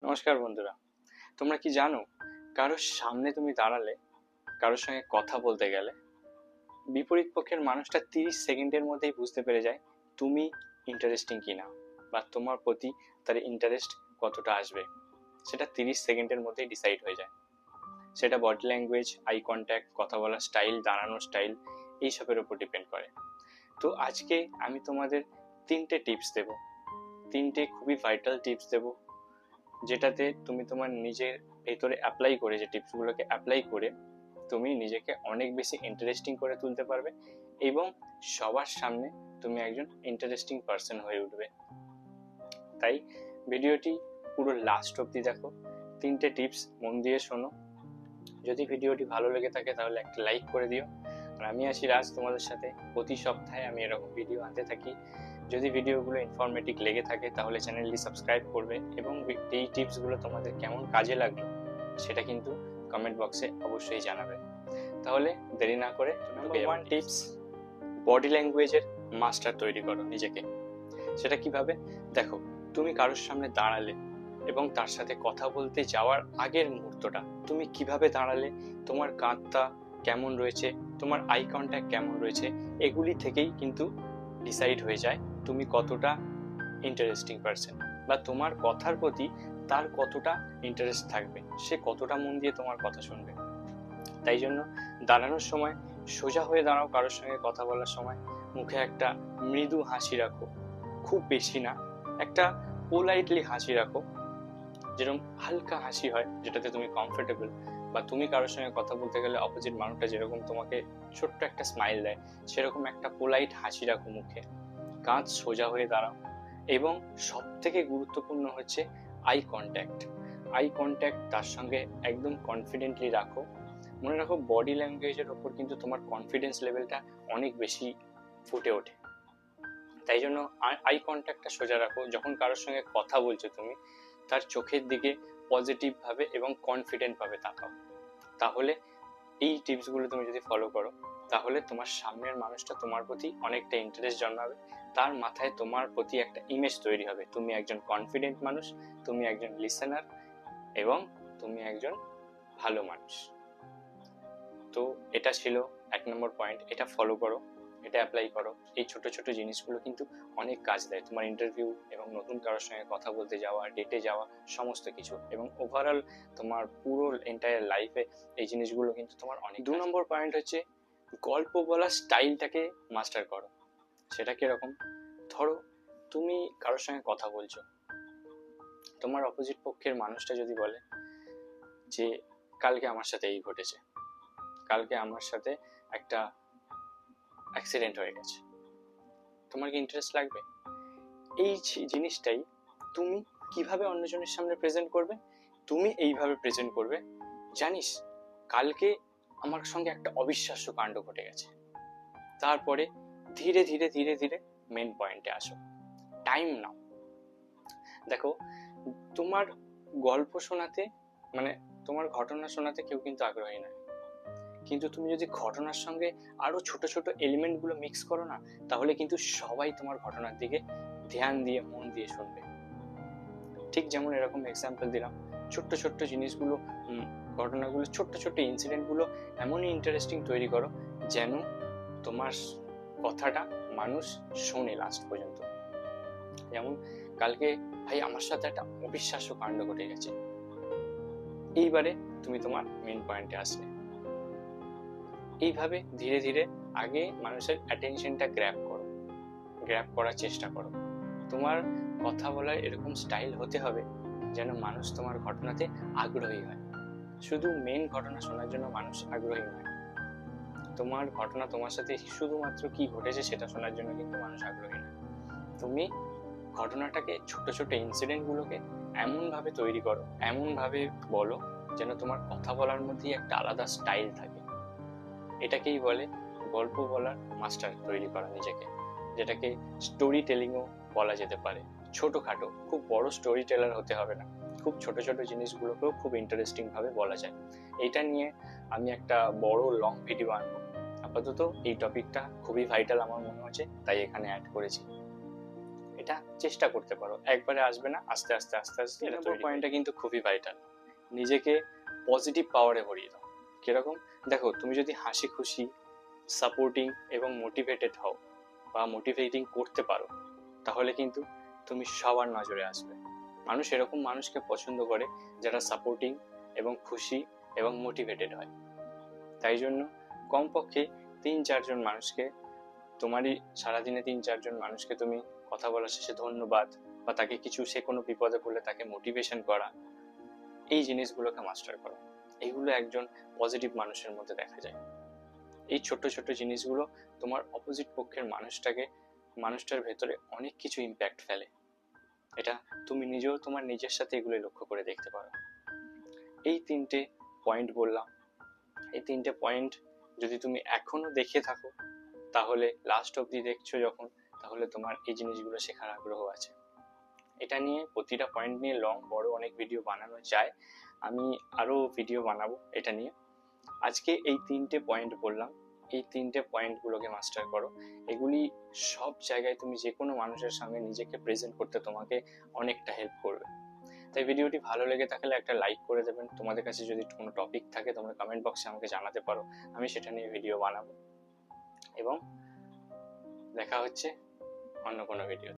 নমস্কার বন্ধুরা, তোমরা কি জানো কারোর সামনে তুমি দাঁড়ালে, কারোর সঙ্গে কথা বলতে গেলে বিপরীত পক্ষের মানুষটা 30 সেকেন্ডের মধ্যেই বুঝতে পেরে যায় তুমি ইন্টারেস্টিং কিনা বা তোমার প্রতি তার ইন্টারেস্ট কতটা আসবে। সেটা 30 সেকেন্ডের মধ্যেই ডিসাইড হয়ে যায়। সেটা বডি ল্যাঙ্গুয়েজ, আই কন্ট্যাক্ট, কথা বলার স্টাইল, দাঁড়ানোর স্টাইল, এইসবের উপর ডিপেন্ড করে। তো আজকে আমি তোমাদের 3টে টিপস দেব, 3টে খুবই ভাইটাল টিপস দেব, যেটাতে তুমি তোমার নিজের ভেতরে অ্যাপ্লাই করে, যে টিপসগুলোকে অ্যাপ্লাই করে তুমি নিজেকে অনেক বেশি ইন্টারেস্টিং করে তুলতে পারবে এবং সবার সামনে তুমি একজন ইন্টারেস্টিং পার্সন হয়ে উঠবে। তাই ভিডিওটি পুরো লাস্ট অবধি দেখো, 3টে টিপস মন দিয়ে শোনো। যদি ভিডিওটি ভালো লেগে থাকে তাহলে একটা লাইক করে দিও। আর আমি আছি রাজ, তোমাদের সাথে প্রতি সপ্তাহে আমি এরকম ভিডিও আনতে থাকি। যদি ভিডিওগুলো ইনফরমেটিভ লেগে থাকে তাহলে চ্যানেলটি সাবস্ক্রাইব করবে এবং এই টিপসগুলো তোমাদের কেমন কাজে লাগলো সেটা কিন্তু কমেন্ট বক্সে অবশ্যই জানাবে। তাহলে দেরি না করে নাম্বার 1 টিপস, বডি ল্যাঙ্গুয়েজের মাস্টার তৈরি করো নিজেকে। সেটা কিভাবে? দেখো, তুমি কারোর সামনে দাঁড়ালে এবং তার সাথে কথা বলতে যাওয়ার আগের মুহূর্তটা তুমি কিভাবে দাঁড়ালে, তোমার কাঁধটা কেমন রয়েছে, তোমার আই কন্ট্যাক্ট কেমন রয়েছে, এগুলি থেকেই কিন্তু ডিসাইড হয়ে যায় তুমি কতটা ইন্টারেস্টিং পারসন বা তোমার কথার প্রতি তার কতটা ইন্টারেস্ট থাকবে, সে কতটা মন দিয়ে তোমার কথা শুনবে। তাই জন্য দাঁড়ানোর সময় সোজা হয়ে দাঁড়াও, কারোর সঙ্গে কথা বলার সময় মুখে একটা মৃদু হাসি রাখো, খুব বেশি না, একটা পোলাইটলি হাসি রাখো, যেরকম হালকা হাসি হয় যেটাতে তুমি কমফোর্টেবল, বা তুমি কারোর সঙ্গে কথা বলতে গেলে অপোজিট মানুষটা যেরকম তোমাকে ছোট্ট একটা স্মাইল দেয় সেরকম একটা পোলাইট হাসি রাখো মুখে, কাঁধ সোজা হয়ে দাঁড়াও। এবং সব থেকে গুরুত্বপূর্ণ হচ্ছে আই কন্ট্যাক্ট। আই কন্ট্যাক্ট তার সঙ্গে একদম কনফিডেন্টলি রাখো। মনে রাখো, বডি ল্যাঙ্গুয়েজের ওপর কিন্তু তোমার কনফিডেন্স লেভেলটা অনেক বেশি ফুটে ওঠে। তাই জন্য আই কন্ট্যাক্টটা সোজা রাখো। যখন কারোর সঙ্গে কথা বলছো তুমি তার চোখের দিকে পজিটিভ ভাবে এবং কনফিডেন্ট ভাবে তাকাও। তাহলে এই টিপসগুলো তুমি যদি ফলো করো তাহলে তোমার সামনের মানুষটা তোমার প্রতি অনেকটা ইন্টারেস্ট জন্মাবে, তার মাথায় তোমার প্রতি একটা ইমেজ তৈরি হবে, তুমি একজন কনফিডেন্ট মানুষ, তুমি একজন লিসেনার এবং তুমি একজন ভালো মানুষ। তো এটা ছিল 1 নম্বর পয়েন্ট, এটা ফলো করো, এটা অ্যাপ্লাই করো। এই ছোট ছোট জিনিসগুলো কিন্তু অনেক কাজ দেয় তোমার ইন্টারভিউ এবং নতুন কারোর সঙ্গে কথা বলতে যাওয়া, ডেটে যাওয়া, সমস্ত কিছু, এবং ওভারঅল তোমার পুরো এন্টায়ার লাইফে এই জিনিসগুলো কিন্তু তোমার অনেক। 2 নম্বর পয়েন্ট হচ্ছে গল্প বলার স্টাইলটাকে মাস্টার করো। সেটা কিরকম? ধরো তুমি কারোর সঙ্গে কথা বলছো, তোমার অপোজিট পক্ষের মানুষটা যদি বলে যে কালকে আমার সাথে এই ঘটেছে, কালকে আমার সাথে একটা অ্যাক্সিডেন্ট হয়ে গেছে, তোমার কি ইন্টারেস্ট লাগবে? এই জিনিসটাই তুমি কিভাবে অন্যজনের সামনে প্রেজেন্ট করবে, তুমি এইভাবে প্রেজেন্ট করবে, জানিস কালকে আমার সঙ্গে একটা অবিশ্বাস্য কাণ্ড ঘটে গেছে। তারপরে ধীরে ধীরে ধীরে ধীরে মেন পয়েন্টে আসো, টাইম নাও। দেখো, তোমার গল্প শোনাতে, মানে তোমার ঘটনা শোনাতে কেউ কিন্তু আগ্রহী নয়, কিন্তু তুমি যদি ঘটনার সঙ্গে আরো ছোট ছোট এলিমেন্টগুলো মিক্স করো না, তাহলে কিন্তু সবাই তোমার ঘটনার দিকে ধ্যান দিয়ে মন দিয়ে শুনবে। ঠিক যেমন এরকম এক্সাম্পল দিলাম, ছোট্ট ছোট্ট জিনিসগুলো, ঘটনাগুলো, ছোট্ট ছোট্ট ইনসিডেন্টগুলো এমনই ইন্টারেস্টিং তৈরি করো যেন তোমার কথাটা মানুষ শোনে লাস্ট পর্যন্ত। যেমন কালকে ভাই আমার সাথে একটা অবিশ্বাস্য কাণ্ড ঘটে গেছে, এইবারে তুমি তোমার মেন পয়েন্টে আসলে। এইভাবে ধীরে ধীরে আগে মানুষের অ্যাটেনশনটা গ্র্যাব করার চেষ্টা করো। তোমার কথা বলার এরকম স্টাইল হতে হবে যেন মানুষ তোমার ঘটনাতে আগ্রহী হয়। শুধু মেন ঘটনা শোনার জন্য মানুষ আগ্রহী নয়, তোমার ঘটনা, তোমার সাথে শুধুমাত্র কি ঘটেছে সেটা শোনার জন্য কিন্তু মানুষ আগ্রহী নয়। তুমি ঘটনাটাকে, ছোট ছোট ইনসিডেন্টগুলোকে এমনভাবে তৈরি করো, এমনভাবে বলো যেন তোমার কথা বলার মধ্যেই একটা আলাদা স্টাইল থাকে। এটাকেই বলে গল্প বলার মাস্টার তৈরি করা নিজেকে, যেটাকে স্টোরি টেলিংও বলা যেতে পারে। ছোটখাটো, খুব বড় স্টোরি টেলার হতে হবে না, খুব ছোট ছোট জিনিসগুলোকেও খুব ইন্টারেস্টিং ভাবে বলা যায়। এইটা নিয়ে আমি একটা বড় লং ভিডিও আনবো। আপাতত এই টপিকটা খুবই ভাইটাল আমার মনে হচ্ছে, তাই এখানে অ্যাড করেছি। এটা চেষ্টা করতে পারো, একবারে আসবে না, আস্তে আস্তে আস্তে আস্তে এটা তৈরি। পয়েন্টটা কিন্তু খুবই ভাইটাল, নিজেকে পজিটিভ পাওয়ারে ভরিয়ে দাও। কিরকম? দেখো, তুমি যদি হাসি খুশি, সাপোর্টিং এবং মোটিভেটেড হও বা মোটিভেটিং করতে পারো, তাহলে কিন্তু তুমি সবার নজরে আসবে। মানুষ এরকম মানুষকে পছন্দ করে যারা সাপোর্টিং এবং খুশি এবং মোটিভেটেড হয়। তাই জন্য কমপক্ষে 3-4 জন মানুষকে, তোমারই সারাদিনে 3-4 জন মানুষকে তুমি কথা বলার শেষে ধন্যবাদ বা তাকে কিছু, সে কোনো বিপদে পড়লে তাকে মোটিভেশন করা, এই জিনিসগুলোকে মাস্টার করো। এইগুলো একজন পজিটিভ মানুষের মধ্যে দেখা যায়। এই ছোট্ট ছোট্ট জিনিসগুলো তোমার অপোজিট পক্ষের মানুষটার ভেতরে অনেক কিছু ইম্প্যাক্ট ফেলে। এটা তুমি নিজেও তোমার নিজের সাথে এগুলো লক্ষ্য করে দেখতে পারো। এই 3টে পয়েন্ট বললাম, এই 3টে পয়েন্ট যদি তুমি এখনো দেখে থাকো, তাহলে লাস্ট অবধি দেখছো যখন, তাহলে তোমার এই জিনিসগুলো শেখার আগ্রহ আছে। এটা নিয়ে প্রতিটা পয়েন্ট নিয়ে লং বড় অনেক ভিডিও বানানো যায়, আমি আরো ভিডিও বানাবো এটা নিয়ে। আজকে এই 3টে পয়েন্ট বললাম, এই 3টে পয়েন্টগুলোকে মাস্টার করো। এগুলি সব জায়গায় তুমি যে কোনো মানুষের সঙ্গে নিজেকে প্রেজেন্ট করতে তোমাকে অনেকটা হেল্প করবে। তাই ভিডিওটি ভালো লেগে থাকলে একটা লাইক করে দেবেন। তোমাদের কাছে যদি কোনো টপিক থাকে তোমরা কমেন্ট বক্সে আমাকে জানাতে পারো, আমি সেটা নিয়ে ভিডিও বানাবো। এবং দেখা হচ্ছে অন্য কোনো ভিডিও।